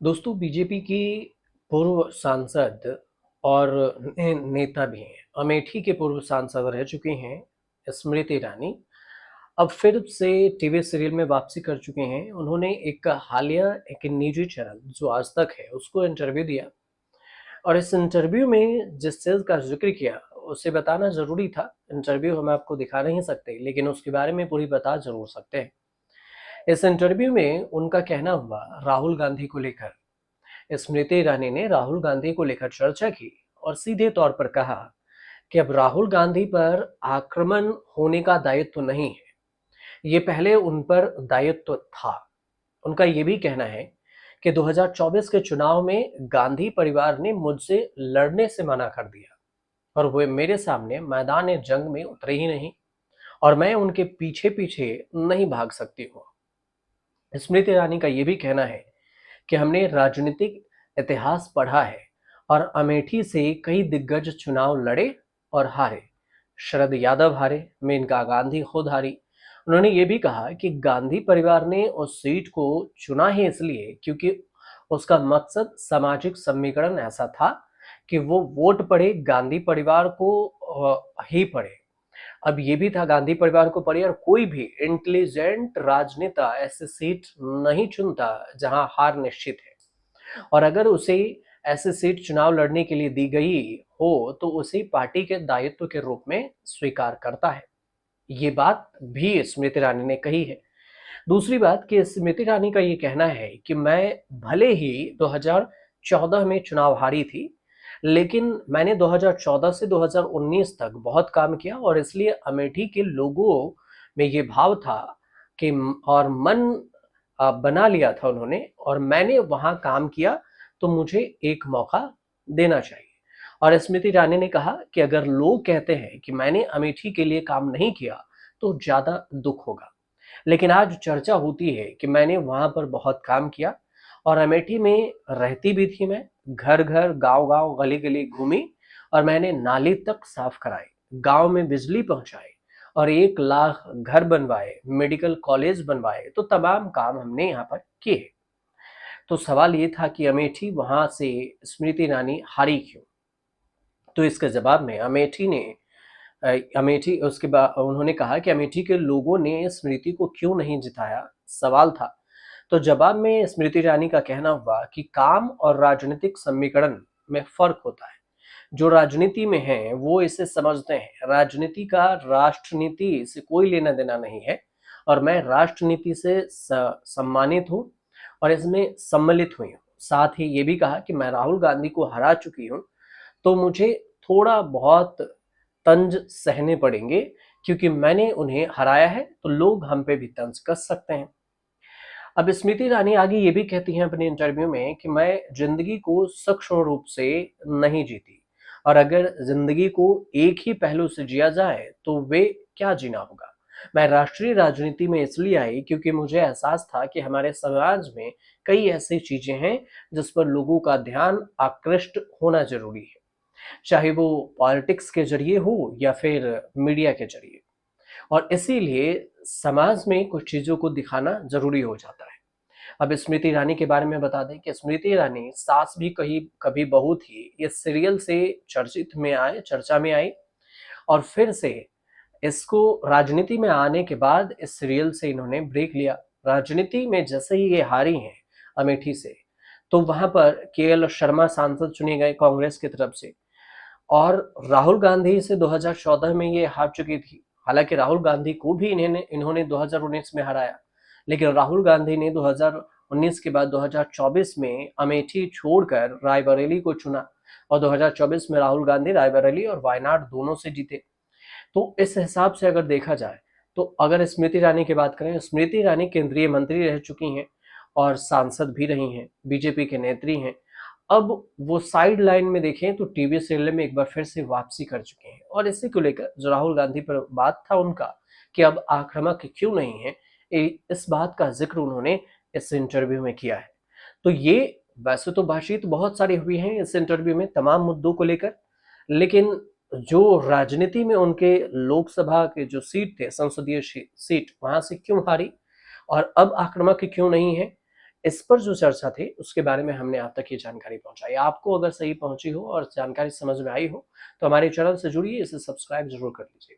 दोस्तों बीजेपी की पूर्व सांसद और नेता भी हैं। अमेठी के पूर्व सांसद रह चुकी हैं स्मृति ईरानी। अब फिर से टीवी सीरियल में वापसी कर चुके हैं। उन्होंने एक हालिया एक निजी चैनल जो आज तक है उसको इंटरव्यू दिया और इस इंटरव्यू में जिस चीज़ का जिक्र किया उसे बताना ज़रूरी था। इंटरव्यू हम आपको दिखा नहीं सकते लेकिन उसके बारे में पूरी बता ज़रूर सकते हैं। इस इंटरव्यू में उनका कहना हुआ राहुल गांधी को लेकर। स्मृति ईरानी ने राहुल गांधी को लेकर चर्चा की और सीधे तौर पर कहा कि अब राहुल गांधी पर आक्रमण होने का दायित्व तो नहीं है, ये पहले उन पर दायित्व था। उनका ये भी कहना है कि 2024 के चुनाव में गांधी परिवार ने मुझसे लड़ने से मना कर दिया और वे मेरे सामने मैदान जंग में उतरे ही नहीं और मैं उनके पीछे पीछे नहीं भाग सकती हूँ। स्मृति ईरानी का ये भी कहना है कि हमने राजनीतिक इतिहास पढ़ा है और अमेठी से कई दिग्गज चुनाव लड़े और हारे। शरद यादव हारे, मेनका गांधी खुद हारी। उन्होंने ये भी कहा कि गांधी परिवार ने उस सीट को चुना ही इसलिए क्योंकि उसका मकसद सामाजिक समीकरण ऐसा था कि वो वोट पड़े गांधी परिवार को ही पड़े। अब ये भी था गांधी परिवार को पड़े और कोई भी इंटेलिजेंट राजनेता ऐसे सीट नहीं चुनता जहां हार निश्चित है और अगर उसे ऐसी सीट चुनाव लड़ने के लिए दी गई हो तो उसे पार्टी के दायित्व के रूप में स्वीकार करता है। ये बात भी स्मृति ईरानी ने कही है। दूसरी बात कि स्मृति ईरानी का ये कहना है कि मैं भले ही 2014 में चुनाव हारी थी लेकिन मैंने 2014 से 2019 तक बहुत काम किया और इसलिए अमेठी के लोगों में ये भाव था कि और मन बना लिया था उन्होंने और मैंने वहां काम किया तो मुझे एक मौका देना चाहिए। और स्मृति ईरानी ने कहा कि अगर लोग कहते हैं कि मैंने अमेठी के लिए काम नहीं किया तो ज्यादा दुख होगा, लेकिन आज चर्चा होती है कि मैंने वहां पर बहुत काम किया और अमेठी में रहती भी थी। मैं घर घर गांव गांव गली गली घूमी और मैंने नाली तक साफ कराए, गांव में बिजली पहुंचाई और 1 लाख घर बनवाए, मेडिकल कॉलेज बनवाए। तो तमाम काम हमने यहाँ पर किए। तो सवाल ये था कि अमेठी वहां से स्मृति ईरानी हारी क्यों। तो इसके जवाब में अमेठी उसके बाद उन्होंने कहा कि अमेठी के लोगों ने स्मृति को क्यों नहीं जिताया, सवाल था। तो जवाब में स्मृति ईरानी का कहना हुआ कि काम और राजनीतिक समीकरण में फर्क होता है। जो राजनीति में है वो इसे समझते हैं। राजनीति का राष्ट्रनीति से कोई लेना देना नहीं है और मैं राष्ट्रनीति से सम्मानित हूँ और इसमें सम्मिलित हुई हूँ। साथ ही ये भी कहा कि मैं राहुल गांधी को हरा चुकी हूँ तो मुझे थोड़ा बहुत तंज सहने पड़ेंगे क्योंकि मैंने उन्हें हराया है तो लोग हम पे भी तंज कस सकते हैं। अब स्मृति ईरानी आगे ये भी कहती हैं अपने इंटरव्यू में कि मैं जिंदगी को सूक्ष्म रूप से नहीं जीती और अगर जिंदगी को एक ही पहलू से जिया जाए तो वे क्या जीना होगा। मैं राष्ट्रीय राजनीति में इसलिए आई क्योंकि मुझे एहसास था कि हमारे समाज में कई ऐसी चीजें हैं जिस पर लोगों का ध्यान आकृष्ट होना जरूरी है, चाहे वो पॉलिटिक्स के जरिए हो या फिर मीडिया के जरिए। और इसीलिए समाज में कुछ चीजों को दिखाना जरूरी हो जाता है। अब स्मृति ईरानी के बारे में बता दें कि स्मृति ईरानी सास भी कहीं कभी बहू थी इस सीरियल से चर्चा में आई और फिर से इसको राजनीति में आने के बाद इस सीरियल से इन्होंने ब्रेक लिया। राजनीति में जैसे ही ये हारी हैं अमेठी से तो वहां पर केएल शर्मा सांसद चुने गए कांग्रेस की तरफ से और राहुल गांधी से 2014 में ये हार चुकी थी। हालांकि राहुल गांधी को भी इन्होंने 2019 में हराया लेकिन राहुल गांधी ने 2019 के बाद 2024 में अमेठी छोड़कर रायबरेली को चुना और 2024 में राहुल गांधी रायबरेली और वायनाड दोनों से जीते। तो इस हिसाब से अगर देखा जाए तो अगर स्मृति ईरानी की बात करें, स्मृति ईरानी केंद्रीय मंत्री रह चुकी हैं और सांसद भी रही हैं, बीजेपी के नेत्री हैं। अब वो साइड लाइन में देखें तो टीवी सीरियल में एक बार फिर से वापसी कर चुके हैं और इसी को लेकर जो राहुल गांधी पर बात था उनका कि अब आक्रामक क्यों नहीं है, इस बात का जिक्र उन्होंने इस इंटरव्यू में किया है। तो ये वैसे तो बातचीत बहुत सारी हुई है इस इंटरव्यू में तमाम मुद्दों को लेकर, लेकिन जो राजनीति में उनके लोकसभा के जो सीट थे, संसदीय सीट, वहां से क्यों हारी और अब आक्रामक क्यों नहीं है, इस पर जो चर्चा थी, उसके बारे में हमने आप तक ये जानकारी पहुँचाई। आपको अगर सही पहुँची हो और जानकारी समझ में आई हो, तो हमारे चैनल से जुड़िए, इसे सब्सक्राइब ज़रूर कर लीजिए।